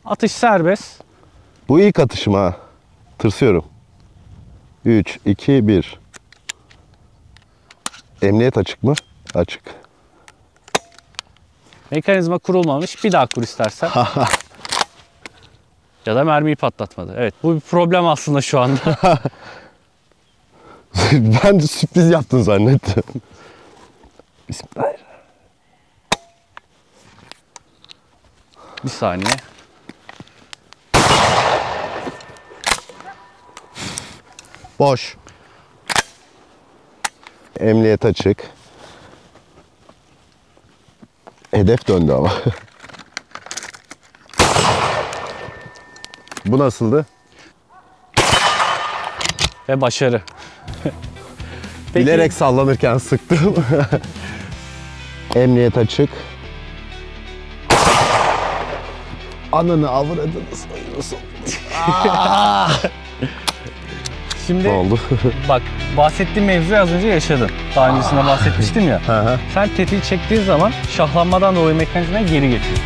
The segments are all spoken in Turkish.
Atış serbest. Bu ilk atışım ha. Tırsıyorum. 3, 2, 1. Emniyet açık mı? Açık. Mekanizma kurulmamış. Bir daha kur istersen. Ya da mermiyi patlatmadı. Evet, bu bir problem aslında şu anda. Ben de sürpriz yaptın zannettim. Bismillahirrahmanirrahim. Bir saniye. Boş. Emniyet açık. Hedef döndü ama. Bu nasıldı? Ve başarı. Peki, Bilerek sallanırken sıktım. Emniyet açık. Ananı avradınız. şimdi Ne oldu? bak, bahsettiğim mevzuyu az önce yaşadın. Daha öncesinde bahsetmiştim ya. Sen tetiği çektiğin zaman şahlanmadan dolayı mekanizmayı geri getiriyor.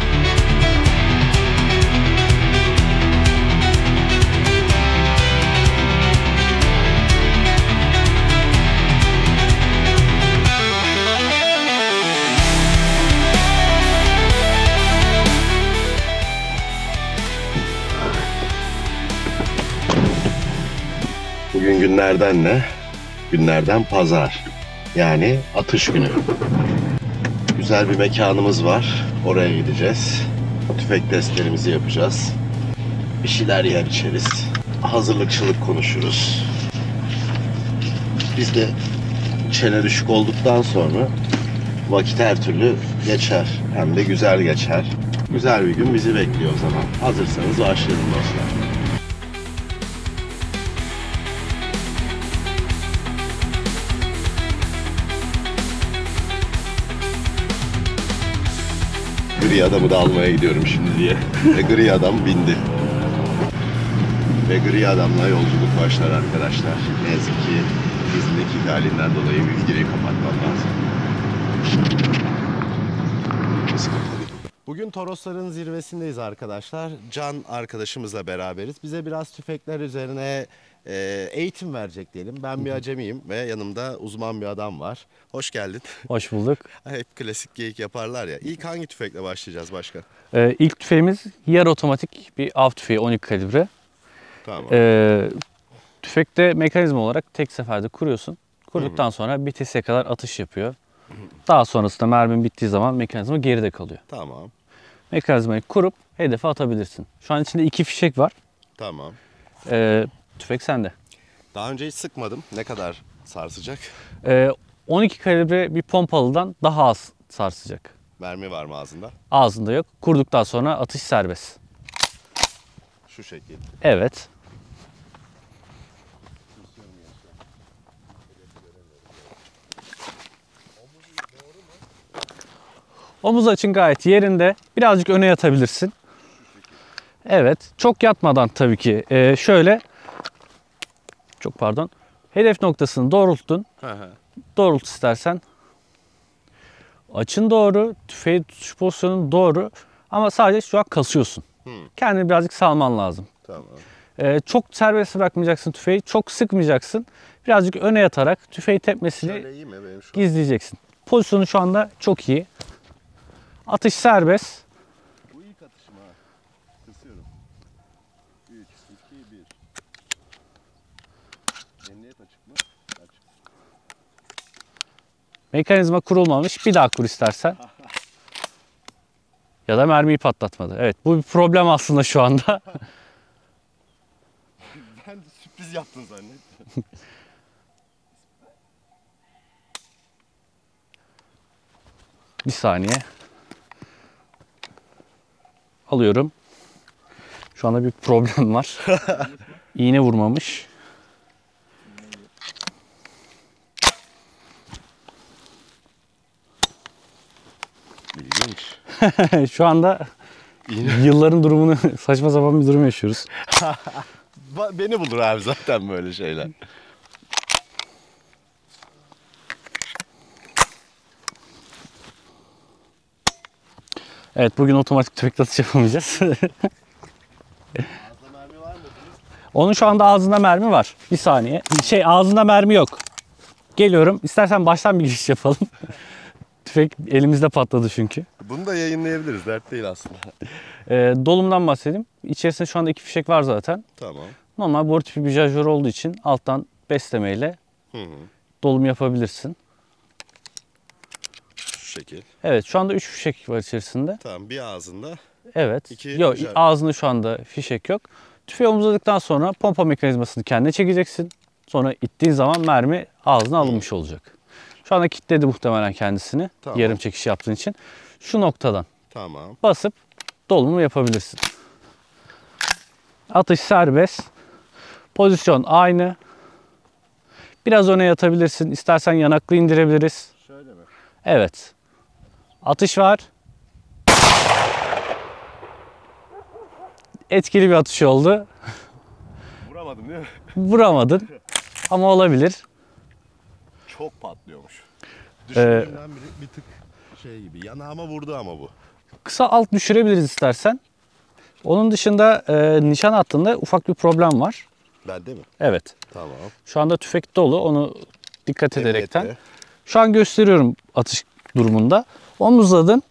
Bugün günlerden ne? Günlerden pazar. Yani atış günü. Güzel bir mekanımız var. Oraya gideceğiz. Tüfek testlerimizi yapacağız. Bir şeyler yer içeriz. Hazırlıkçılık konuşuruz. Biz de çene düşük olduktan sonra vakit her türlü geçer. Hem de güzel geçer. Güzel bir gün bizi bekliyor o zaman. Hazırsanız başlayalım dostlar. Gri adamı da almaya gidiyorum şimdi diye. Ve gri adam bindi. Ve gri adamla yolculuk başlar arkadaşlar. Ne yazık ki izindeki halinden dolayı bir videoyu kapatmam lazım. Bugün Torosların zirvesindeyiz arkadaşlar. Can arkadaşımızla beraberiz. Bize biraz tüfekler üzerine eğitim verecek diyelim. Ben bir acemiyim ve yanımda uzman bir adam var. Hoş geldin. Hoş bulduk. Hep klasik geyik yaparlar ya. İlk hangi tüfekle başlayacağız başkan? İlk tüfeğimiz yarı otomatik bir av tüfeği 12 kalibre. Tamam. Tüfekte mekanizma olarak tek seferde kuruyorsun. Kurduktan sonra bitesiye kadar atış yapıyor. Daha sonrasında mermin bittiği zaman mekanizma geride kalıyor. Tamam. Mekanizmayı kurup hedefe atabilirsin. Şu an içinde 2 fişek var. Tamam. Tüfek sende. Daha önce hiç sıkmadım. Ne kadar sarsacak? 12 kalibre bir pompalıdan daha az sarsacak. Mermi var mı ağzında? Ağzında yok. Kurduktan sonra atış serbest. Şu şekil. Evet. Omuz açın gayet yerinde. Birazcık öne yatabilirsin. Evet. Çok yatmadan tabii ki. Şöyle. Çok pardon. Hedef noktasını doğrulttun. Doğrult istersen. Açın doğru. Tüfeği tutuş pozisyonun doğru. Ama sadece şu an kasıyorsun. Kendini birazcık salman lazım. Tamam. Çok serbest bırakmayacaksın tüfeği. Çok sıkmayacaksın. Birazcık öne yatarak tüfeği tepmesini Şöyle iyi mi benim şu an? gizleyeceksin. Pozisyonu şu anda çok iyi. Atış serbest. Bu ilk atışım ha. Tırsıyorum. 3, 2, 1. Emniyet açık mı? Açık. Mekanizma kurulmamış. Bir daha kur istersen. Ya da mermiyi patlatmadı. Evet, bu bir problem aslında şu anda. Ben de sürpriz yaptın zannettim. Bir saniye. Alıyorum. Şu anda bir problem var. İğne vurmamış. İlginç. Şu anda yılların durumunu saçma sapan bir durum yaşıyoruz. Beni bulur abi zaten böyle şeyler. Evet, bugün otomatik tüfek atış yapamayacağız. Ağzında mermi var mı? Onun şu anda ağzında mermi var. Bir saniye. Ağzında mermi yok. Geliyorum. İstersen baştan bir giriş yapalım. Tüfek elimizde patladı çünkü. Bunu da yayınlayabiliriz. Dert değil aslında. Dolumdan bahsedeyim. İçerisinde şu anda 2 fişek var zaten. Tamam. Normal boru tipi bir şarjör olduğu için alttan beslemeyle dolum yapabilirsin. Şu şekil. Evet, şu anda 3 fişek var içerisinde. Tamam, bir ağzında. Evet. Yok, ağzında şu anda fişek yok. Tüfeği omuzladıktan sonra pompa mekanizmasını kendine çekeceksin. Sonra ittiğin zaman mermi ağzına alınmış olacak. Şu anda kilitledi muhtemelen kendisini. Tamam. Yarım çekiş yaptığın için. Şu noktadan Tamam. basıp dolumu yapabilirsin. Atış serbest. Pozisyon aynı. Biraz öne yatabilirsin. İstersen yanaklı indirebiliriz. Şöyle mi? Evet. Atış var. Etkili bir atış oldu. Vuramadım değil mi? Vuramadın. Ama olabilir. Çok patlıyormuş. Düşündüğümden bir tık şey gibi. Yanağıma vurdu ama bu. Kısa alt düşürebiliriz istersen. Onun dışında nişan hattında ufak bir problem var. Bende mi? Evet. Tamam. Şu anda tüfek dolu. Onu dikkat ederekten. Emniyette. Şu an gösteriyorum atış durumunda. Omuzladın.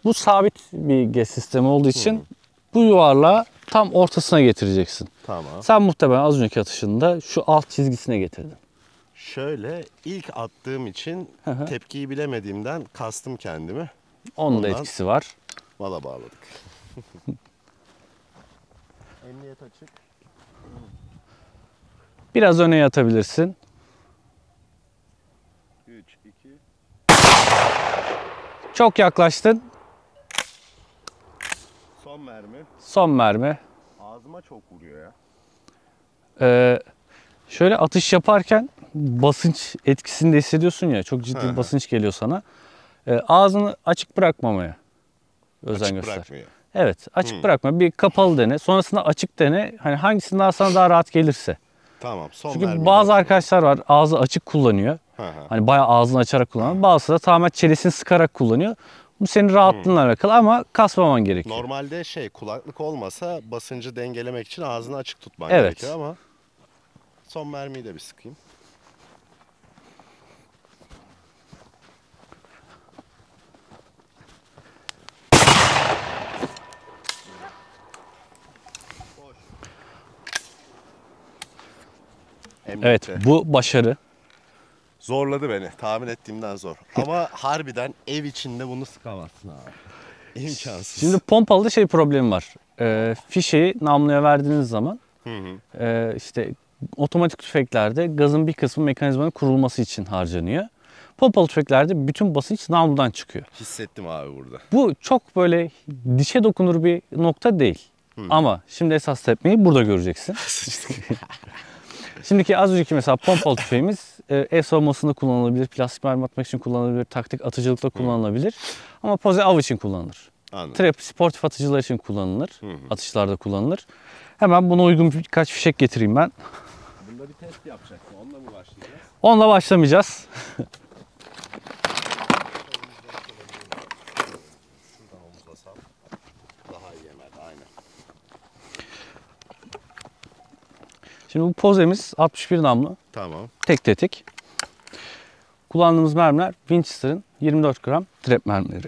Bu sabit bir GES sistemi olduğu için bu yuvarlağı tam ortasına getireceksin. Tamam. Sen muhtemelen az önceki atışında şu alt çizgisine getirdin. Şöyle ilk attığım için tepkiyi bilemediğimden kastım kendimi. Onun da Ondan- etkisi var. Mala bağladık. Emniyet açık. Biraz öne yatabilirsin. 3, 2. Çok yaklaştın. Son mermi. Son mermi. Ağzıma çok vuruyor ya. Şöyle atış yaparken basınç etkisini de hissediyorsun ya. Çok ciddi Hı hı. bir basınç geliyor sana. Ağzını açık bırakmamaya özen Açık göster. bırakmıyor. Evet, açık bırakma. Bir kapalı dene. Sonrasında açık dene. Hani hangisinin daha sana daha rahat gelirse. Tamam. Son Çünkü mermi. bazı arkadaşlar var ağzı açık kullanıyor. Hı hı. Hani bayağı ağzını açarak kullanıyor. Bazısı da tamamen çenesini sıkarak kullanıyor. Bu senin rahatlığınla alakalı ama kasmaman gerekiyor. Normalde kulaklık olmasa basıncı dengelemek için ağzını açık tutman Evet. gerekiyor ama son mermiyi de bir sıkayım. Evet, Emniyette. bu başarı. Zorladı beni. Tahmin ettiğimden zor. Ama harbiden ev içinde bunu sıkamazsın abi. İmkansız. Şimdi pompalıda problemi var. Fişeği namluya verdiğiniz zaman işte otomatik tüfeklerde gazın bir kısmı mekanizmanın kurulması için harcanıyor. Pompalı tüfeklerde bütün basınç namludan çıkıyor. Hissettim abi burada. Bu çok böyle dişe dokunur bir nokta değil. Ama şimdi esas tepmeyi burada göreceksin. Şimdiki az önceki mesela pompalı tüfeğimiz el savunmasında kullanılabilir, plastik mermi atmak için kullanılabilir, taktik atıcılıkta kullanılabilir. Ama poze av için kullanılır. Anladım. Trap sportif atıcılar için kullanılır, atışlarda kullanılır. Hemen buna uygun birkaç fişek getireyim ben. Bunda bir test yapacaksın. Onunla mı başlayacağız? Onunla başlamayacağız. Şuradan omuzlasam daha iyi yemedi. Aynen. Şimdi bu pozemiz 61 namlu, Tamam. tek tetik. Kullandığımız mermiler Winchester'ın 24 gram trap mermileri.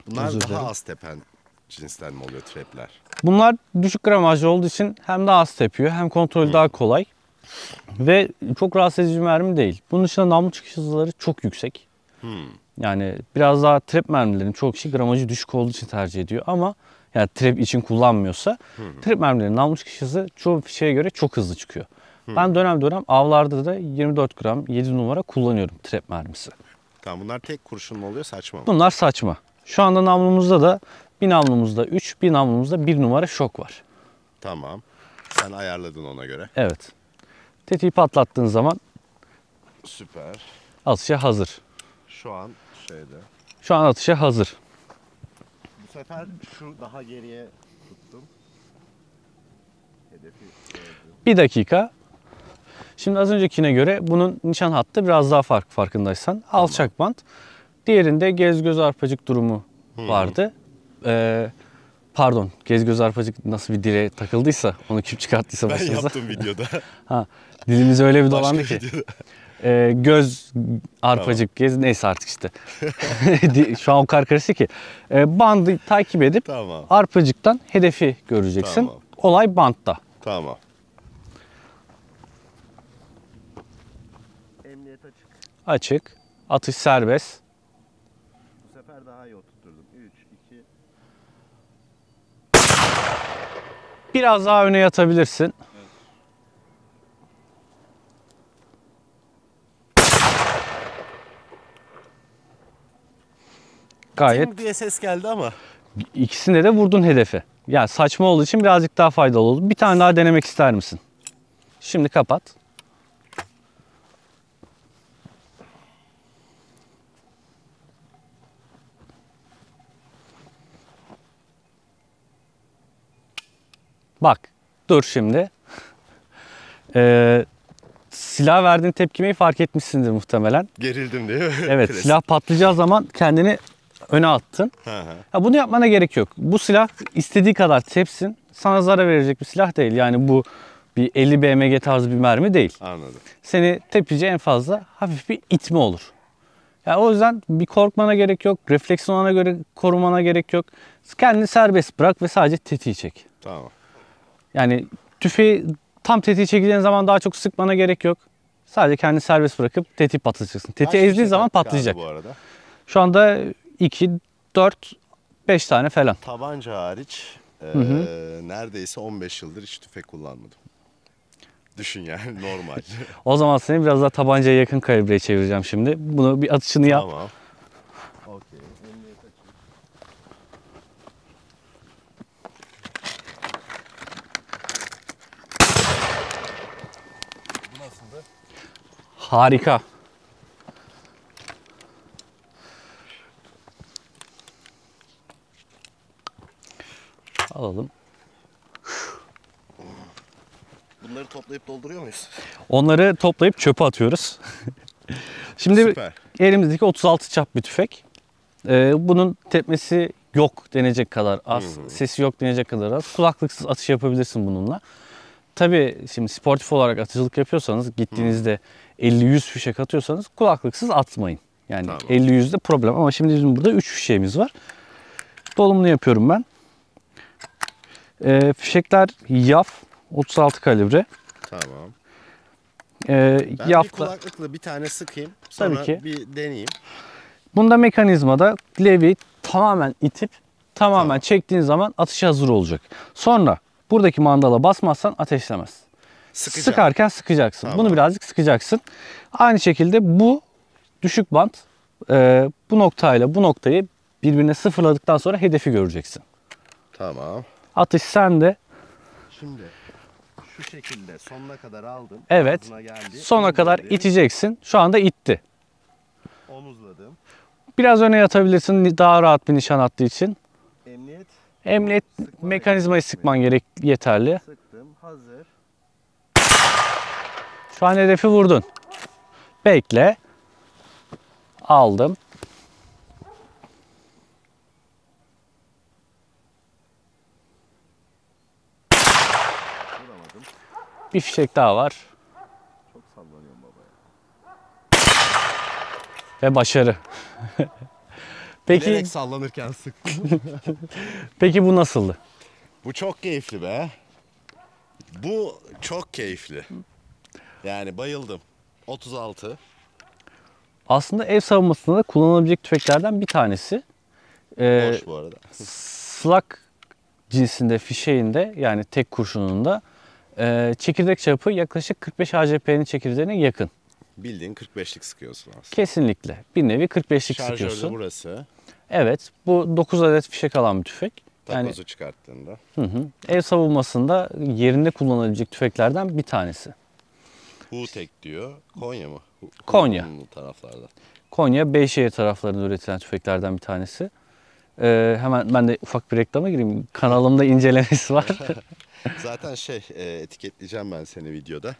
Bunlar Özür daha dilerim. az tepen cinsten mi oluyor trapler? Bunlar düşük gramajlı olduğu için hem daha az tepiyor hem kontrolü daha kolay. Ve çok rahatsız edici bir mermi değil. Bunun dışında namlu çıkış hızları çok yüksek. Yani biraz daha trap mermilerin çoğu kişi gramajı düşük olduğu için tercih ediyor ama yani trap için kullanmıyorsa trap mermilerin namlu çıkış hızı çoğu şeye göre çok hızlı çıkıyor. Ben dönem dönem avlarda da 24 gram 7 numara kullanıyorum trap mermisi. Tamam, bunlar tek kurşun mu oluyor, saçma mı? Bunlar saçma. Şu anda namlumuzda da bir namlumuzda 3, bir namlumuzda 1 numara şok var. Tamam. Sen ayarladın ona göre. Evet. Tetiği patlattığın zaman Süper. atışa hazır. Şu an şeyde. Şu an atışa hazır. Bu sefer şu daha geriye tuttum. Hedefi gördüm. Bir dakika. Şimdi az öncekine göre bunun nişan hattı biraz daha farkındaysan. Alçak bant. Diğerinde gez göz arpacık durumu vardı. Pardon, gez göz arpacık nasıl bir dile takıldıysa, onu kim çıkarttıysa Ben başımıza. yaptım videoda. Ha, dilimiz öyle bir Başka dolandı ki. videoda. Göz arpacık gez neyse artık işte. Şu an o kadar karıştı ki. Bandı takip edip Tamam. arpacıktan hedefi göreceksin. Tamam. Olay bantta. Tamam. Emniyet açık. Açık. Atış serbest. Bu sefer daha iyi oturtturdum. 3, 2. Biraz daha öne yatabilirsin. Gayet. Tim diye ses geldi ama. İkisinde de vurdun hedefi. Yani saçma olduğu için birazcık daha faydalı oldu. Bir tane daha denemek ister misin? Şimdi kapat. Bak. Dur şimdi. Silah verdiğin tepkimeyi fark etmişsindir muhtemelen. Gerildim değil mi? Evet, Klasik. silah patlayacağı zaman kendini öne attın. Hı hı. Ya bunu yapmana gerek yok. Bu silah istediği kadar tepsin. Sana zarar verecek bir silah değil. Yani bu bir 50 BMG tarzı bir mermi değil. Anladım. Seni tepeceği en fazla hafif bir itme olur. Yani o yüzden bir korkmana gerek yok. Refleksiyona göre korumana gerek yok. Kendini serbest bırak ve sadece tetiği çek. Tamam. Yani tüfeği tam tetiği çekeceğin zaman daha çok sıkmana gerek yok. Sadece kendini serbest bırakıp tetiği patlatacaksın. Kaç Tetiği ezdiğin fişek zaman attık abi patlayacak. bu arada? Şu anda 2, 4, 5 tane falan. Tabanca hariç neredeyse 15 yıldır hiç tüfek kullanmadım. Düşün yani normal. O zaman seni biraz daha tabancaya yakın kalibreye çevireceğim şimdi. Bunu bir atışını yap. Tamam. Okey. Emniyet açık. Bu nasıldı? Harika. Alalım. Bunları toplayıp dolduruyor muyuz? Onları toplayıp çöpe atıyoruz. Şimdi Süper. elimizdeki 36 çap bir tüfek. Bunun tepmesi yok denecek kadar az, sesi yok denecek kadar az. Kulaklıksız atış yapabilirsin bununla. Tabii şimdi sportif olarak atıcılık yapıyorsanız, gittiğinizde 50-100 fişek atıyorsanız kulaklıksız atmayın. Yani Tamam. 50-100'de problem ama şimdi bizim burada 3 fişeğimiz var. Dolumunu yapıyorum ben. Fişekler YAF 36 kalibre. Tamam. Ben Ben bir kulaklıkla bir tane sıkayım. Sonra Tabii ki. bir deneyeyim. Bunda mekanizmada levyeyi tamamen itip tamamen Tamam. çektiğin zaman atışa hazır olacak. Sonra buradaki mandala basmazsan ateşlemez. Sıkacağım. Sıkarken sıkacaksın. Tamam. Bunu birazcık sıkacaksın. Aynı şekilde bu düşük bant bu noktayla bu noktayı birbirine sıfırladıktan sonra hedefi göreceksin. Tamam. Atış sende. Şimdi şu şekilde sonuna kadar aldın. Evet. Ağzına geldi. Sona kadar İndirdim, iteceksin. Şu anda itti. Omuzladım. Biraz öne yatabilirsin daha rahat bir nişan attığı için. Emniyet. Emniyet Sıkma mekanizmayı sıkman gerek yeterli. Sıktım. Hazır. Şu an hedefi vurdun. Bekle. Aldım. Vuramadım. Bir fişek daha var. Çok sallanıyorum baba ya. Ve başarı. Peki, Bilerek sallanırken sıktım. peki bu nasıldı? Bu çok keyifli be. Bu çok keyifli. Yani bayıldım. 36. Aslında ev savunmasında da kullanılabilecek tüfeklerden bir tanesi. Boş bu arada. Slug cinsinde fişeğinde yani tek kurşununda çekirdek çapı yaklaşık 45 ACP'nin çekirdeğine yakın. Bildiğin 45'lik sıkıyorsun aslında. Kesinlikle. Bir nevi 45'lik Şarjör de sıkıyorsun. burası. Evet. Bu 9 adet fişek alan bir tüfek. Yani Takozu çıkarttığında. ev savunmasında yerinde kullanılabilecek tüfeklerden bir tanesi. Hutek diyor. Konya mı? Konya. Bu taraflarda. Konya, Beyşehir taraflarında üretilen tüfeklerden bir tanesi. Hemen ben de ufak bir reklama gireyim. Kanalımda incelemesi var. Zaten etiketleyeceğim ben seni videoda.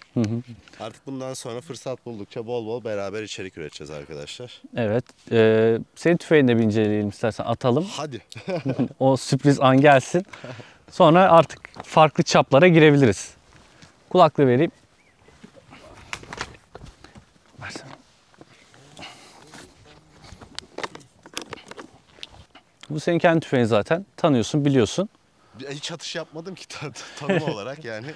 Artık bundan sonra fırsat buldukça bol bol beraber içerik üreteceğiz arkadaşlar. Evet. Senin tüfeğini de bir inceleyelim istersen, atalım. Hadi. O sürpriz an gelsin. Sonra artık farklı çaplara girebiliriz. Kulaklığı vereyim. Versene. Bu senin kendi tüfeğin zaten. Tanıyorsun, biliyorsun. Hiç atış yapmadım ki tanım olarak yani.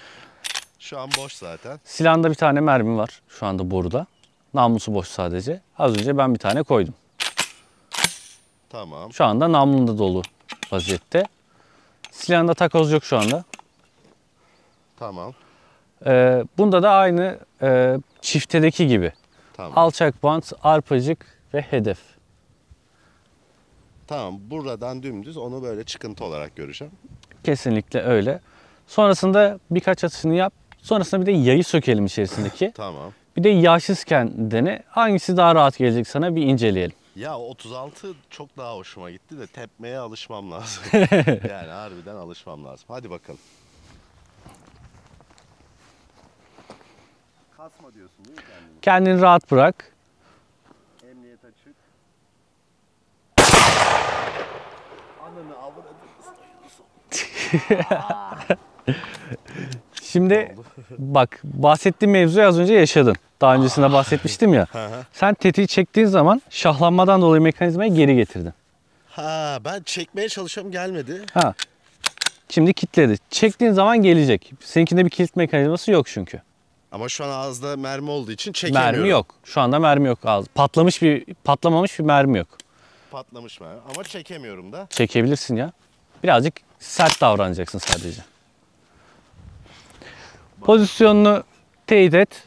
Şu an boş zaten. Silahında bir tane mermi var şu anda boruda. Namlusu boş sadece. Az önce ben bir tane koydum. Tamam. Şu anda namlunda dolu vaziyette. Silahında takoz yok şu anda. Tamam. Bunda da aynı çiftedeki gibi. Tamam. Alçak bant, arpacık ve hedef. Tamam. Buradan dümdüz onu böyle çıkıntı olarak göreceğim. Kesinlikle öyle. Sonrasında birkaç atışını yap. Sonrasında bir de yayı sökelim içerisindeki. Tamam. Bir de yağsızken dene. Hangisi daha rahat gelecek sana bir inceleyelim. Ya 36 çok daha hoşuma gitti de tepmeye alışmam lazım. Yani harbiden alışmam lazım. Hadi bakalım. Kasma diyorsun değil mi kendini? Kendini rahat bırak. Emniyet açık. Ananı avradını. Şimdi bak, bahsettiğim mevzuyu az önce yaşadın. Daha öncesinde bahsetmiştim ya. Sen tetiği çektiğin zaman şahlanmadan dolayı mekanizmayı geri getirdin. Ha, ben çekmeye çalışıyorum gelmedi. Ha. Şimdi kilitledi. Çektiğin zaman gelecek. Seninkinde bir kilit mekanizması yok çünkü. Ama şu an ağızda mermi olduğu için çekemiyorum. Mermi yok. Şu anda mermi yok ağız. Patlamamış bir mermi yok. Patlamış mermi ama çekemiyorum da. Çekebilirsin ya. Birazcık sert davranacaksın sadece. Pozisyonunu teyit et.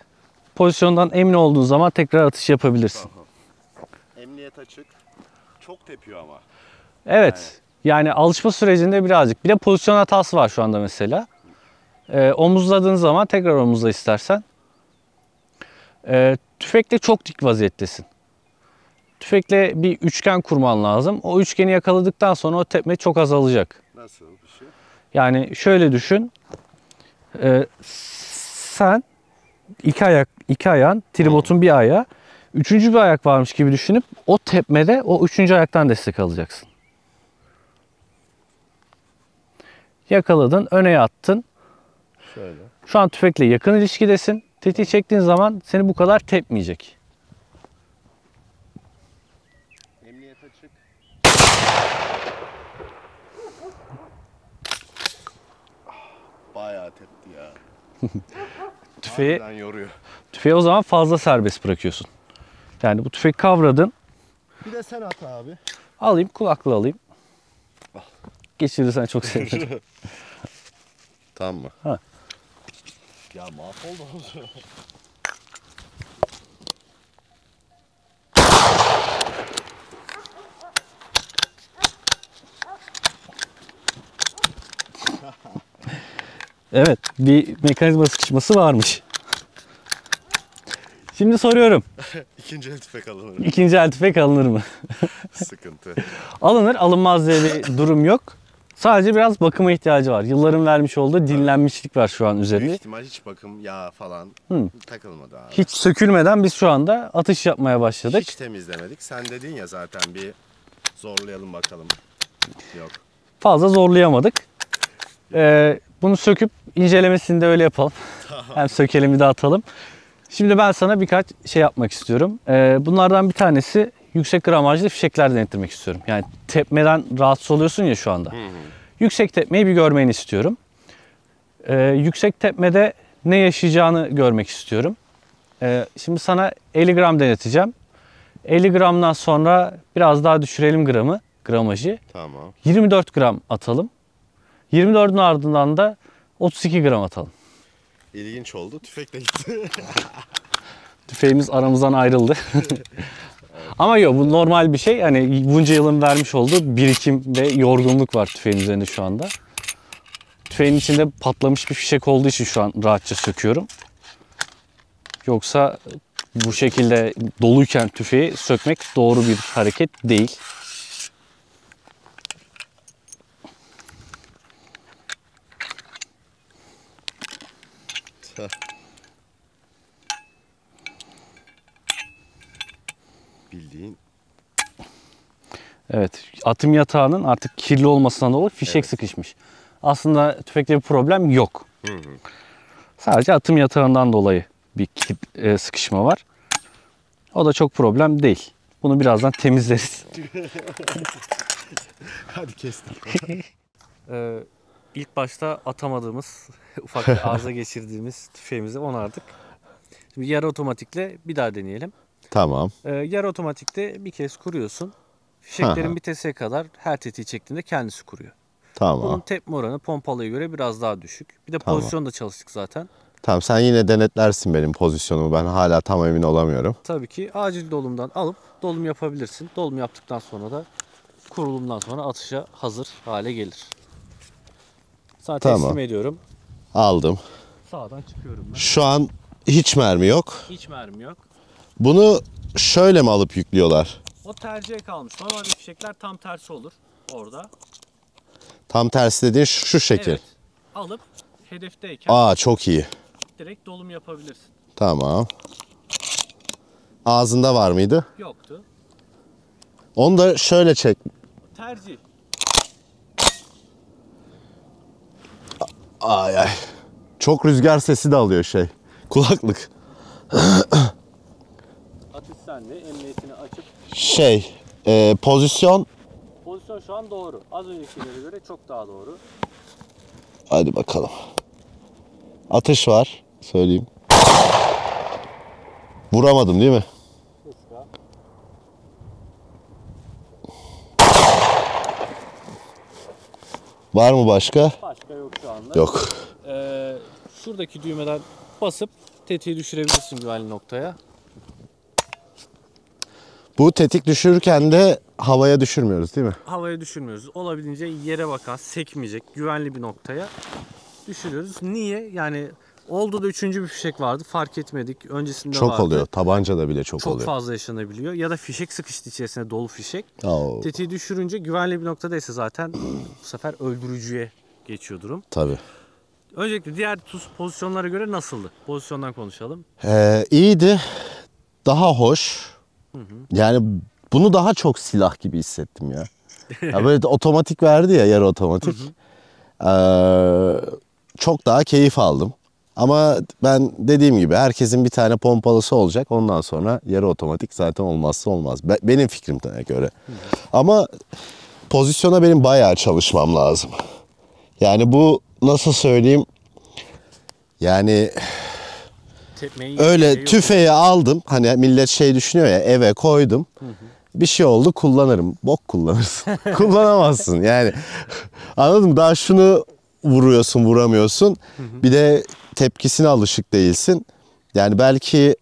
Pozisyondan emin olduğun zaman tekrar atış yapabilirsin. Emniyet açık. Çok tepiyor ama. Evet. Yani alışma sürecinde birazcık. Bir de pozisyon hatası var şu anda mesela. Omuzladığın zaman tekrar omuzla istersen. Tüfekle çok dik vaziyettesin. Tüfekle bir üçgen kurman lazım. O üçgeni yakaladıktan sonra o tepme çok azalacak. Nasıl bir şey? Yani şöyle düşün. Sen iki ayağın, tribotun bir ayağı, üçüncü bir ayak varmış gibi düşünüp o tepmede o üçüncü ayaktan destek alacaksın. Yakaladın, öne attın. Şöyle. Şu an tüfekle yakın ilişkidesin. Tetiği çektiğin zaman seni bu kadar tepmeyecek. Emniyet açık. Bayağı tepti ya. Harbiden yoruyor. Tüfeği o zaman fazla serbest bırakıyorsun. Yani bu tüfeği kavradın. Bir de sen at abi. Alayım, kulaklığı alayım. Geçirirsen çok sevinirim. Tamam mı? Ha. Ya mahvoldu. Evet, bir mekanizma sıkışması varmış. Şimdi soruyorum. İkinci el tüfek alınır mı? İkinci el tüfek alınır mı? Sıkıntı. Alınır, alınmaz diye bir durum yok. Sadece biraz bakıma ihtiyacı var. Yılların vermiş olduğu dinlenmişlik var şu an Büyük üzerinde. ihtimal hiç bakım, yağ falan takılmadı abi. Hiç sökülmeden biz şu anda atış yapmaya başladık. Hiç temizlemedik. Sen dedin ya zaten bir zorlayalım bakalım. Yok. Fazla zorlayamadık. Bunu söküp incelemesini de öyle yapalım. Hem sökelim bir de atalım. Şimdi ben sana birkaç şey yapmak istiyorum. Bunlardan bir tanesi yüksek gramajlı fişekler denettirmek istiyorum. Yani tepmeden rahatsız oluyorsun ya şu anda. Yüksek tepmeyi bir görmeni istiyorum. Yüksek tepmede ne yaşayacağını görmek istiyorum. Şimdi sana 50 gram deneteceğim. 50 gramdan sonra biraz daha düşürelim gramajı. Tamam. 24 gram atalım. 24'ün ardından da 32 gram atalım. İlginç oldu. Tüfek de gitti. Tüfeğimiz aramızdan ayrıldı. Ama yok, bu normal bir şey. Hani bunca yılın vermiş olduğu birikim ve yorgunluk var tüfeğin üzerinde şu anda. Tüfeğin içinde patlamış bir fişek olduğu için şu an rahatça söküyorum. Yoksa bu şekilde doluyken tüfeği sökmek doğru bir hareket değil. Bildiğin. Evet, atım yatağının artık kirli olmasından dolayı fişek sıkışmış. Aslında tüfekte bir problem yok. Sadece atım yatağından dolayı bir sıkışma var. O da çok problem değil. Bunu birazdan temizleriz. Hadi kestik. İlk başta atamadığımız, ufak bir arıza geçirdiğimiz tüfeğimizi onardık. Şimdi yarı otomatikle bir daha deneyelim. Tamam. Yarı otomatikte bir kez kuruyorsun. Fişeklerin Aha. bitesine kadar her tetiği çektiğinde kendisi kuruyor. Bunun Tamam. tepme oranı pompalıya göre biraz daha düşük. Bir de Tamam. pozisyon da çalıştık zaten. Tamam, sen yine denetlersin benim pozisyonumu. Ben hala tam emin olamıyorum. Tabii ki acil dolumdan alıp dolum yapabilirsin. Dolum yaptıktan sonra da kurulumdan sonra atışa hazır hale gelir. Sana Tamam. teslim ediyorum. Aldım. Sağdan çıkıyorum ben. Şu an hiç mermi yok. Hiç mermi yok. Bunu şöyle mi alıp yüklüyorlar? O tercihe kalmış. Normalde fişekler tam tersi olur orada. Tam tersi dediğin şu şekil. Evet. Alıp hedefteyken Aa, çok iyi. direkt dolum yapabilirsin. Tamam. Ağzında var mıydı? Yoktu. Onu da şöyle çek. Tercih. Ay ay. Çok rüzgar sesi de alıyor kulaklık. Atış sende. Emniyetini açıp. Pozisyon. Pozisyon şu an doğru. Az öncekilere göre çok daha doğru. Hadi bakalım. Atış var. Söyleyeyim. Vuramadım değil mi? Kıska. Var mı başka? Başka yok şu anda. Yok. Şuradaki düğmeden basıp tetiği düşürebilirsin güvenli noktaya. Bu tetik düşürürken de havaya düşürmüyoruz değil mi? Havaya düşürmüyoruz. Olabildiğince yere bakan, sekmeyecek, güvenli bir noktaya düşürüyoruz. Niye? Yani oldu da üçüncü bir fişek vardı. Fark etmedik. Öncesinde Çok vardı. oluyor. Tabancada bile çok Çok oluyor. fazla yaşanabiliyor. Ya da fişek sıkıştı içerisine, dolu fişek. Oo, Tetiği düşürünce güvenli bir noktadaysa zaten bu sefer öldürücüye geçiyor durum. tabii. Öncelikle diğer pozisyonlara göre nasıldı? Pozisyondan konuşalım. İyiydi. Daha hoş. Yani bunu daha çok silah gibi hissettim ya. Ya böyle de otomatik verdi ya, yarı otomatik. Çok daha keyif aldım. Ama ben dediğim gibi herkesin bir tane pompalısı olacak. Ondan sonra yarı otomatik zaten olmazsa olmaz. Benim fikrimden göre. Ama pozisyona benim bayağı çalışmam lazım. Yani bu nasıl söyleyeyim? Yani Tepmeyi öyle tüfeği aldım. Hani millet düşünüyor ya, eve koydum. Bir şey oldu, kullanırım. Bok kullanırsın. Kullanamazsın yani. Anladın mı? Daha şunu vuruyorsun, vuramıyorsun. Bir de tepkisine alışık değilsin. Yani belki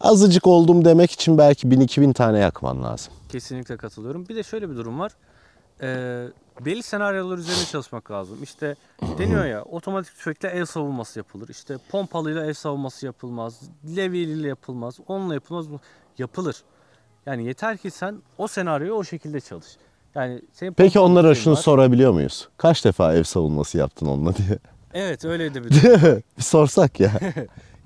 azıcık oldum demek için belki 1000-2000 tane yakman lazım. Kesinlikle katılıyorum. Bir de şöyle bir durum var. Belli senaryolar üzerine çalışmak lazım. İşte deniyor ya, otomatik tüfekle ev savunması yapılır. İşte pompalıyla ev savunması yapılmaz. Levyeliyle yapılmaz. Onunla yapılmaz. Yapılır. Yani yeter ki sen o senaryoyu o şekilde çalış. Yani senin Peki pompalı onlara tüfeğin şunu var. sorabiliyor muyuz? Kaç defa ev savunması yaptın onunla diye? Evet, öyle de bir durum. Bir sorsak ya.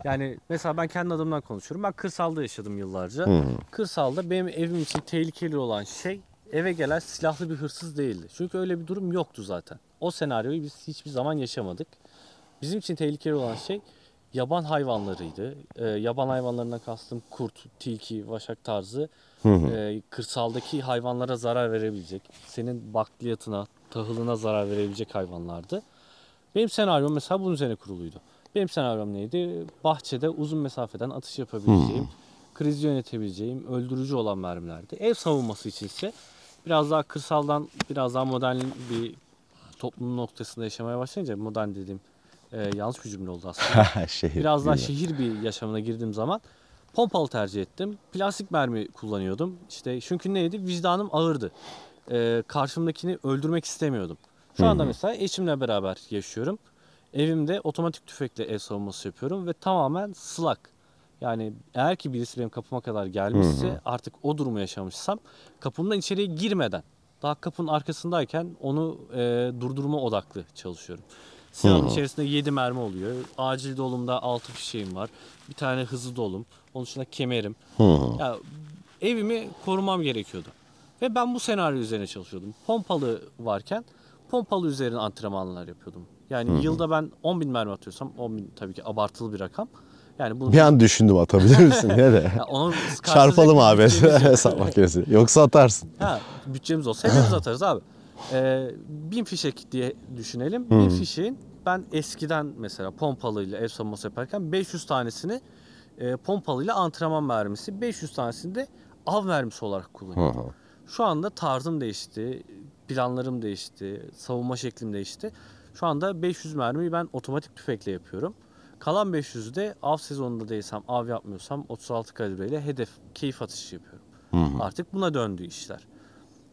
Yani mesela ben kendi adımdan konuşuyorum. Ben kırsalda yaşadım yıllarca. Kırsalda benim evim için tehlikeli olan şey eve gelen silahlı bir hırsız değildi. Çünkü öyle bir durum yoktu zaten. O senaryoyu biz hiçbir zaman yaşamadık. Bizim için tehlikeli olan şey yaban hayvanlarıydı. Yaban hayvanlarından kastım kurt, tilki, vaşak tarzı kırsaldaki hayvanlara zarar verebilecek, senin bakliyatına, tahılına zarar verebilecek hayvanlardı. Benim senaryom mesela bunun üzerine kuruluydu. Benim senaryom neydi? Bahçede uzun mesafeden atış yapabileceğim, krizi yönetebileceğim, öldürücü olan mermilerdi. Ev savunması içinse biraz daha kırsaldan biraz daha modern bir toplum noktasında yaşamaya başlayınca, modern dediğim yanlış bir cümle oldu aslında. Şehir. Biraz daha değil mi? şehir bir yaşamına girdiğim zaman pompalı tercih ettim. Plastik mermi kullanıyordum. İşte çünkü neydi? Vicdanım ağırdı. Karşımdakini öldürmek istemiyordum. Şu anda mesela eşimle beraber yaşıyorum. Evimde otomatik tüfekle ev savunması yapıyorum ve tamamen slak. Yani eğer ki birisi benim kapıma kadar gelmişse, artık o durumu yaşamışsam, kapımdan içeriye girmeden Daha kapının arkasındayken onu durdurma odaklı çalışıyorum. Silahın içerisinde 7 mermi oluyor. Acil dolumda 6 fişeğim var. Bir tane hızlı dolum. Onun dışında kemerim. Ya, evimi korumam gerekiyordu. Ve ben bu senaryo üzerine çalışıyordum. Pompalı varken pompalı üzerine antrenmanlar yapıyordum. Yani yılda ben 10.000 mermi atıyorsam, 10.000 tabii ki abartılı bir rakam. Yani bunu Bir an düşündüm, atabilir misin? Nereye? onun Çarpalım abi bütçemiz yok. hesap makinesi. Yoksa atarsın. Bütçemiz olsa hepimiz atarız abi. 1000 fişek diye düşünelim. Bir fişeğin ben eskiden mesela pompalıyla ev savunması yaparken 500 tanesini pompalıyla antrenman mermisi, 500 tanesini de av mermisi olarak kullanıyordum. Şu anda tarzım değişti, planlarım değişti, savunma şeklim değişti. Şu anda 500 mermiyi ben otomatik tüfekle yapıyorum. Kalan 500'ü de av sezonunda değilsem, av yapmıyorsam 36 kalibreyle hedef, keyif atışı yapıyorum. Artık buna döndü işler.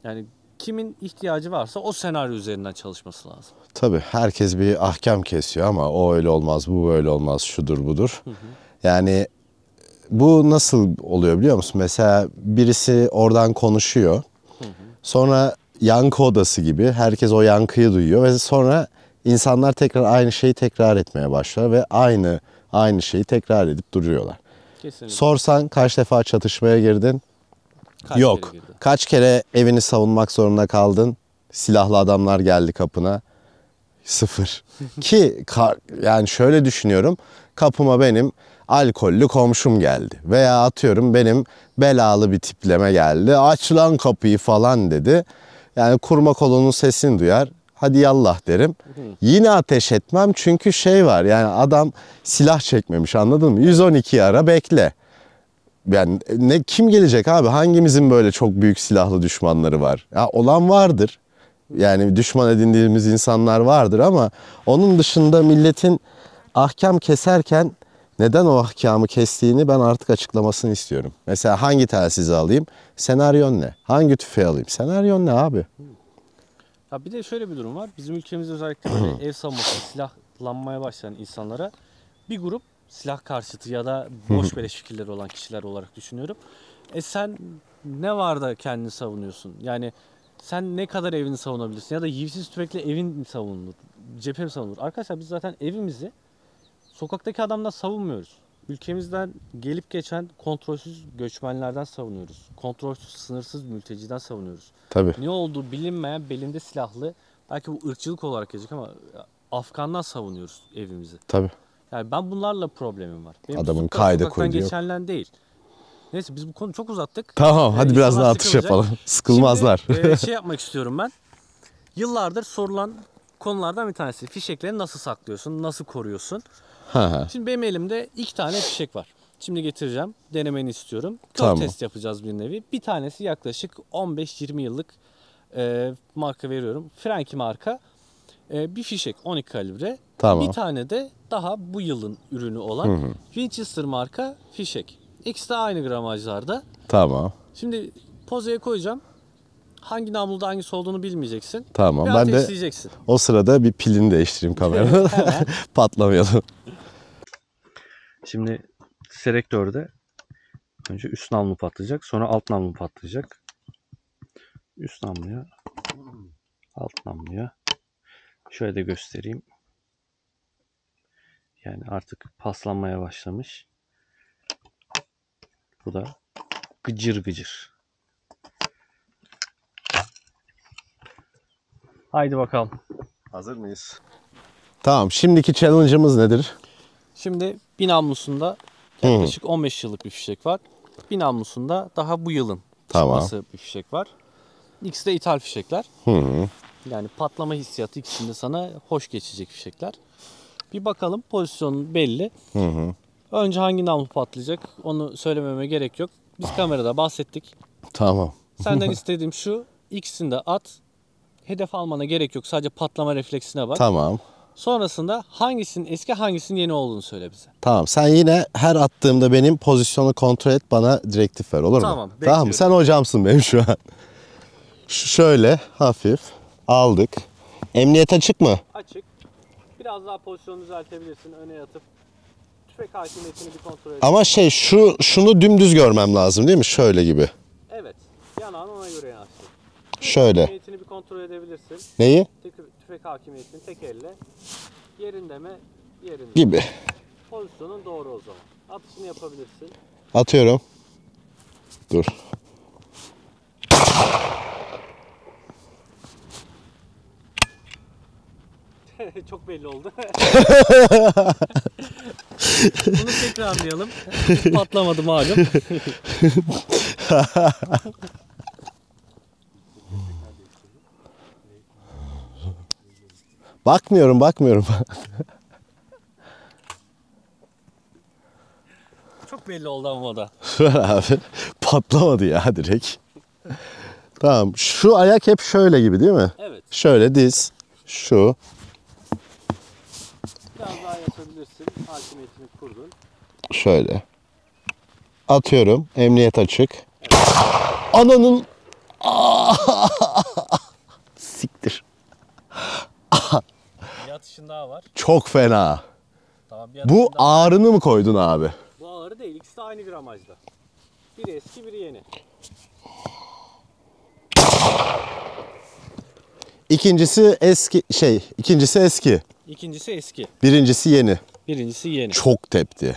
Yani kimin ihtiyacı varsa o senaryo üzerinden çalışması lazım. Tabii herkes bir ahkam kesiyor ama o öyle olmaz, bu böyle olmaz, şudur budur. Yani bu nasıl oluyor biliyor musun? Mesela birisi oradan konuşuyor. Sonra yankı odası gibi herkes o yankıyı duyuyor ve sonra insanlar tekrar aynı şeyi tekrar etmeye başlar ve aynı şeyi tekrar edip duruyorlar. Kesinlikle. Sorsan kaç defa çatışmaya girdin? Yok. Kaç kere evini savunmak zorunda kaldın? Silahlı adamlar geldi kapına. 0. Ki yani şöyle düşünüyorum. Kapıma benim alkollü komşum geldi. Veya atıyorum benim belalı bir tipleme geldi. Aç lan kapıyı falan dedi. Yani kurma kolonun sesini duyar. Hadi yallah derim. Yine ateş etmem çünkü şey var. Yani adam silah çekmemiş, anladın mı? 112 ara bekle. Yani kim gelecek abi? Hangimizin böyle çok büyük silahlı düşmanları var? Ya olan vardır. Yani düşman edindiğimiz insanlar vardır ama onun dışında milletin ahkam keserken neden o ahkamı kestiğini ben artık açıklamasını istiyorum. Mesela hangi telsizi alayım? Senaryon ne? Hangi tüfeği alayım? Senaryon ne abi? Ya bir de şöyle bir durum var. Bizim ülkemizde özellikle böyle ev savunması, silahlanmaya başlayan insanlara bir grup silah karşıtı ya da boş beleş fikirleri olan kişiler olarak düşünüyorum. Sen ne var da kendini savunuyorsun? Yani sen ne kadar evini savunabilirsin? Ya da yivsiz tüfekle evin mi savunulur? Cephe mi savunulur? Arkadaşlar biz zaten evimizi sokaktaki adamdan savunmuyoruz. Ülkemizden gelip geçen kontrolsüz göçmenlerden savunuyoruz. Kontrolsüz, sınırsız mülteciden savunuyoruz. Tabii. Ne olduğu bilinmeyen, belinde silahlı, belki bu ırkçılık olarak gelecek ama Afgan'dan savunuyoruz evimizi. Tabii. Yani ben bunlarla problemim var. Benim Adamın kaide sokaktan koyduğu yok. geçenler değil. Neyse biz bu konuyu çok uzattık. Tamam hadi biraz İnsanlar daha atış sıkılacak. yapalım. Sıkılmazlar. Şimdi şey yapmak istiyorum ben. Yıllardır sorulan konulardan bir tanesi. Fişekleri nasıl saklıyorsun? Nasıl koruyorsun? Şimdi benim elimde 2 tane fişek var. Şimdi getireceğim. Denemeni istiyorum. Kör test yapacağız bir nevi. Bir tanesi yaklaşık 15-20 yıllık marka veriyorum. Franchi marka. Bir fişek 12 kalibre. Tamam. Bir tane de daha bu yılın ürünü olan Winchester marka fişek. İkisi de aynı gramajlarda. Tamam. Şimdi pozaya koyacağım. Hangi namluda hangisi olduğunu bilmeyeceksin. Tamam. Ve Ben de ateşleyeceksin. o sırada bir pilini değiştireyim kameranın. Patlamayalım. Şimdi selektörde önce üst namlu patlayacak. Sonra alt namlu patlayacak. Üst namluya, alt namluya. Şöyle de göstereyim. Yani artık paslanmaya başlamış. Bu da gıcır gıcır. Haydi bakalım. Hazır mıyız? Tamam. Şimdiki challenge'ımız nedir? Şimdi bir namlusunda yaklaşık 15 yıllık bir fişek var. Bir namlusunda daha bu yılın çıkması bir fişek var. İkisi de ithal fişekler. Yani patlama hissiyatı ikisinde sana hoş geçecek fişekler. Bir bakalım, pozisyonun belli. Önce hangi namlu patlayacak onu söylememe gerek yok. Biz kamerada bahsettik. Tamam. Senden istediğim şu, ikisini de at. Hedef almana gerek yok. Sadece patlama refleksine bak. Tamam. Sonrasında hangisinin eski hangisinin yeni olduğunu söyle bize. Tamam. Sen yine her attığımda benim pozisyonu kontrol et, bana direktif ver, olur mu? Tamam, Tamam mı? Sen hocamsın benim şu an. Şöyle hafif aldık. Emniyet açık mı? Açık. Biraz daha pozisyonu düzeltebilirsin. Öne yatıp tüfek hakimiyetini bir kontrol et. Ama şunu dümdüz görmem lazım değil mi? Şöyle gibi. Evet. Yanağını ona göre yanaştır. Şöyle. Hakimiyetini bir kontrol edebilirsin. Neyi? Tüfek hakimiyetini tek elle. Yerinde mi? Yerinde. Gibi. Pozisyonun doğru o zaman. Atışını yapabilirsin. Atıyorum. Dur. Çok belli oldu. Bunu tekrarlayalım. Patlamadı malum. Bakmıyorum. Çok belli oldu ama o da. Abi patlamadı ya direkt. Tamam. Şu ayak hep şöyle gibi değil mi? Evet. Şöyle diz. Şu. Biraz daha yapabilirsin. Hakimiyetini kurdun. Şöyle. Atıyorum. Emniyet açık. Ananın. Siktir. Bir atışın daha var. Çok fena. Tamam, Bu ağrını mı koydun abi? Bu ağrı değil. İkisi de aynı gramajda. Biri eski, biri yeni. İkincisi eski ikincisi eski. İkincisi eski. Birincisi yeni. Birincisi yeni. Çok tepti.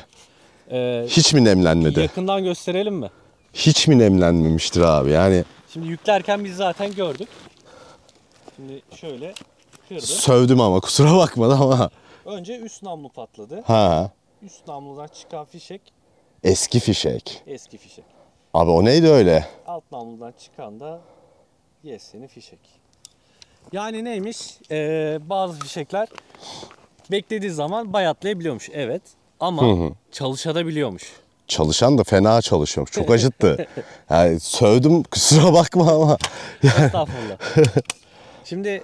Ee, Hiç mi nemlenmedi? yakından gösterelim mi? Hiç mi nemlenmemiştir abi? Yani Şimdi yüklerken biz zaten gördük. Şimdi şöyle kırdım. sövdüm ama kusura bakma ama. Önce üst namlu patladı. Ha. Üst namludan çıkan fişek Eski fişek. eski fişek. Abi o neydi öyle? Alt namludan çıkan da yeni fişek. Yani neymiş? Bazı fişekler beklediği zaman bayatlayabiliyormuş. Evet. Ama çalışabiliyormuş. Çalışan da fena çalışıyormuş. Çok acıttı. Yani sövdüm kusura bakma ama. Estağfurullah. Şimdi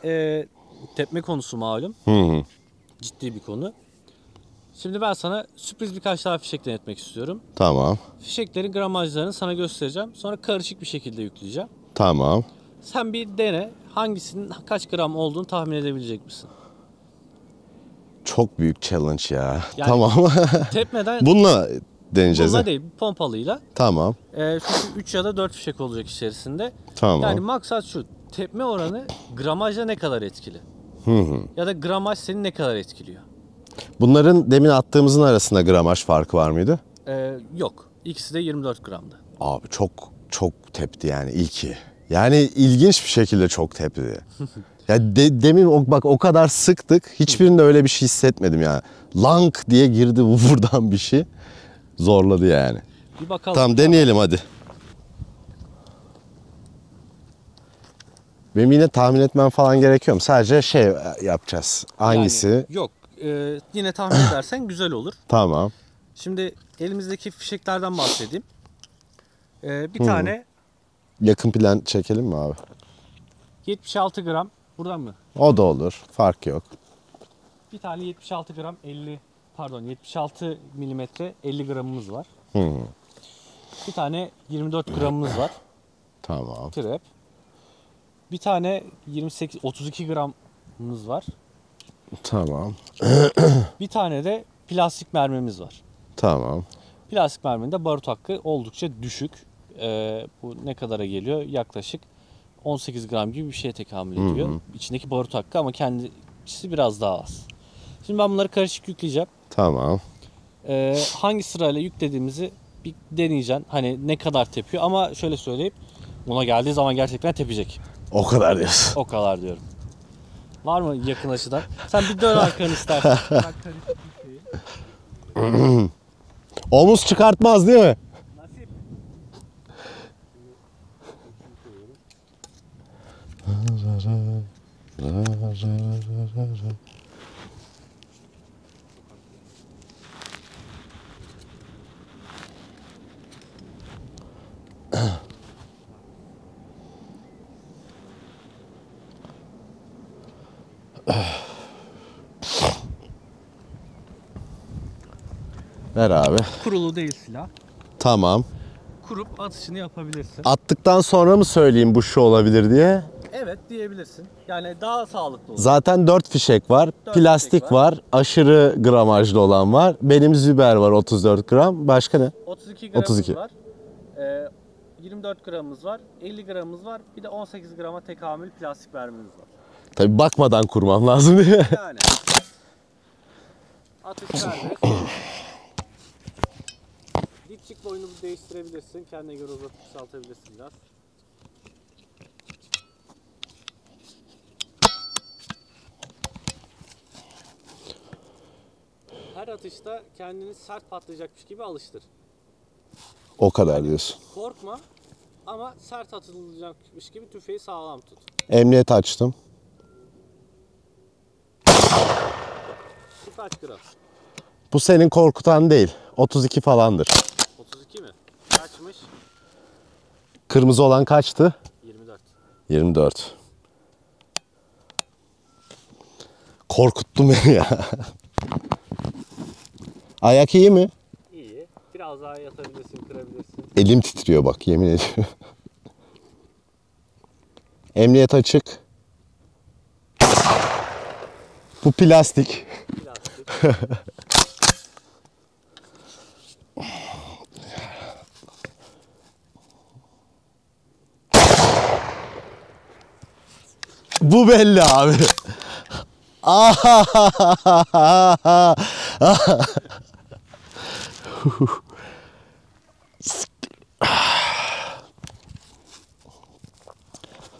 tepme konusu malum. Ciddi bir konu. Şimdi ben sana sürpriz birkaç daha fişek denetmek istiyorum. Tamam. Fişeklerin gramajlarını sana göstereceğim. Sonra karışık bir şekilde yükleyeceğim. Tamam. Sen bir dene. Hangisinin kaç gram olduğunu tahmin edebilecek misin? Çok büyük challenge ya. Yani Tamam. Tepmeden Bununla deneyeceğiz. bununla değil, pompalıyla. Tamam. Çünkü 3 ya da 4 fişek olacak içerisinde. Tamam. Yani maksat şu. Tepme oranı gramajla ne kadar etkili? Ya da gramaj seni ne kadar etkiliyor? Bunların demin attığımızın arasında gramaj farkı var mıydı? Yok. İkisi de 24 gramdı. Abi çok tepti yani ilki. Yani ilginç bir şekilde çok tepti. Ya demin bak o kadar sıktık. Hiçbirinde öyle bir şey hissetmedim yani. Lank diye girdi bu buradan bir şey. Zorladı yani. Bir bakalım. Tamam deneyelim hadi. Benim yine tahmin etmem falan gerekiyor mu? Sadece şey yapacağız. Hangisi? Yani, yok. Yine tahmin edersen güzel olur. Tamam. Şimdi elimizdeki fişeklerden bahsedeyim. Bir tane Yakın plan çekelim mi abi? 76 gram. Buradan mı? O da olur. Fark yok. Bir tane 76 gram 76 milimetre 50 gramımız var. Bir tane 24 gramımız var. Tamam. Trap. Bir tane 32 gramımız var. Tamam. Bir tane de plastik mermimiz var. Tamam. Plastik merminin de barut hakkı oldukça düşük. Bu ne kadara geliyor? Yaklaşık 18 gram gibi bir şeye tekamül ediyor. İçindeki barut hakkı ama kendisi biraz daha az. Şimdi ben bunları karışık yükleyeceğim. Tamam. Hangi sırayla yüklediğimizi bir deneyeceğim. Hani ne kadar tepiyor ama şöyle söyleyeyim. Buna geldiği zaman gerçekten tepecek. O kadar diyorsun. O kadar diyorum. Var mı yakın açıdan? Sen bir dön arkanı istersen. Omuz çıkartmaz değil mi? Nasip. Ver abi. Kurulu değil silah. Tamam. Kurup atışını yapabilirsin. Attıktan sonra mı söyleyeyim bu şu olabilir diye? Evet diyebilirsin. Yani daha sağlıklı olur. Zaten 4 fişek var. 4 Plastik fişek var. var. Aşırı gramajlı olan var. Benim Züber var 34 gram. Başka ne? 32 gramımız 32. var. 24 gramımız var, 50 gramımız var, bir de 18 grama tekamül plastik mermimiz var. Tabii bakmadan kurmam lazım değil mi? Yani. Atış serbest. Dipçik boyunu değiştirebilirsin. Kendine göre uzatıp kısaltabilirsin biraz. Her atışta kendini sert patlayacakmış gibi alıştır. O kadar diyorsun. Korkma ama sert atılacakmış gibi tüfeği sağlam tut. Emniyet açtım. Bu kaç gram? Bu senin korkutan değil. 32 falandır. 32 mi? Kaçmış? Kırmızı olan kaçtı? 24. 24. Korkuttun beni ya. Ayak iyi mi? İyi. Biraz daha yatabilirsin, kırabilirsin. Elim titriyor bak, yemin ediyorum. Emniyet açık. Bu plastik. Plastik. Bu belli abi.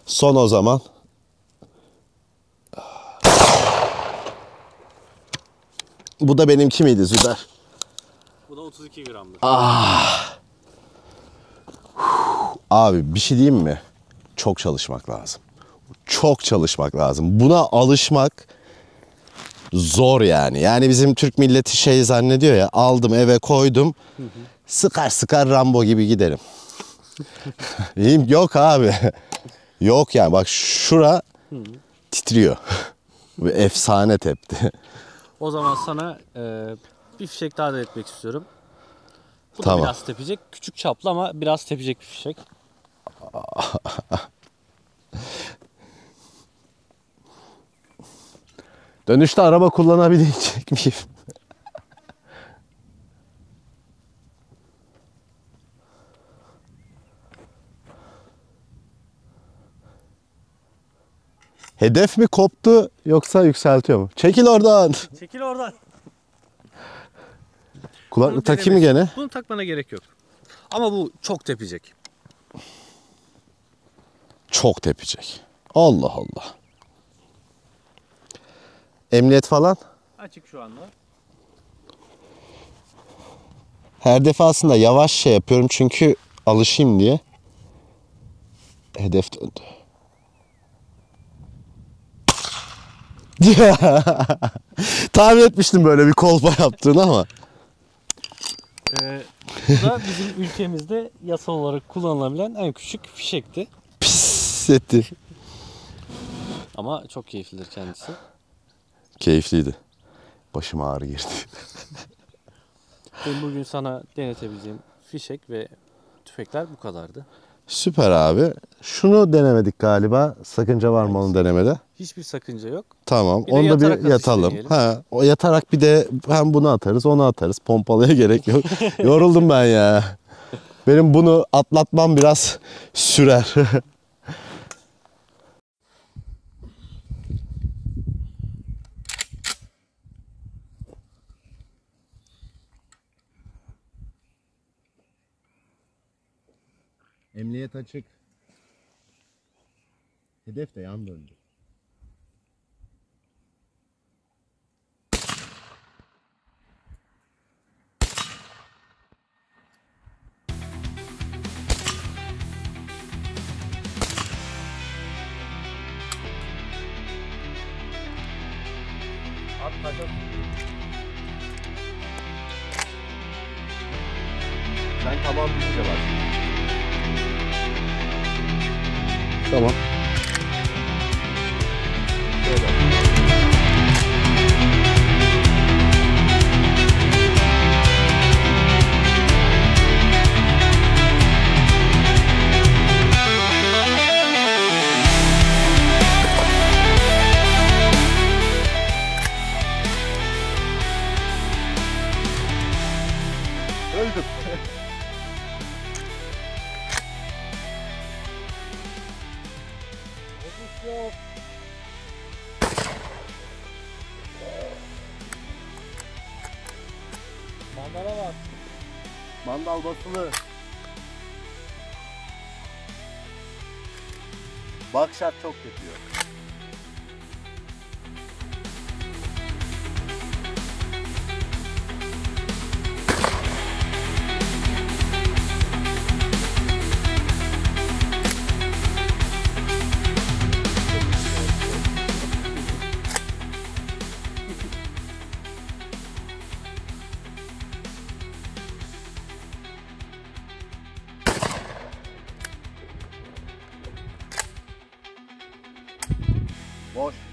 Son o zaman. Bu da benimki miydi Züber? Bu da 32 gramdır. Abi bir şey diyeyim mi? Çok çalışmak lazım. Çok çalışmak lazım. Buna alışmak zor yani. Yani bizim Türk milleti şey zannediyor ya, aldım eve koydum. Sıkar sıkar Rambo gibi giderim. Yok abi. Yok yani bak şura titriyor. Bu efsane tepti. O zaman sana bir fişek daha da etmek istiyorum. Bu Tamam. da biraz tepecek. Küçük çaplı ama biraz tepecek bir fişek. Dönüşte araba kullanabilecek miyim? Hedef mi koptu yoksa yükseltiyor mu? Çekil oradan. Çekil oradan. Kulaklık takayım mı gene? Bunu takmana gerek yok. Ama bu çok tepecek. Çok tepecek. Allah Allah. Emniyet falan? Açık şu anda. Her defasında yavaş şey yapıyorum çünkü alışayım diye. Hedef döndü. Tahmin etmiştim böyle bir kolpa yaptığını ama. Bu da bizim ülkemizde yasal olarak kullanılabilen en küçük fişekti. Pis etti. Ama çok keyiflidir kendisi. Keyifliydi. Başıma ağrı girdi. Benim bugün sana denetebileceğim fişek ve tüfekler bu kadardı. Süper abi. Şunu denemedik galiba. Sakınca var mı onu denemede? Hiçbir sakınca yok. Tamam. Bir de Onu da yatarak bir atış yatalım. deneyelim. Ha, o yatarak bir de hem bunu atarız, onu atarız. Pompalıya gerek yok. Yoruldum ben ya. Benim bunu atlatmam biraz sürer. Emniyet açık. Hedef de yan döndü. Sen tamam deyince bak. Tamam. Şöyle. Öldüm. Mandala bak. Mandal basılı. Bakşat çok yapıyor. Boş.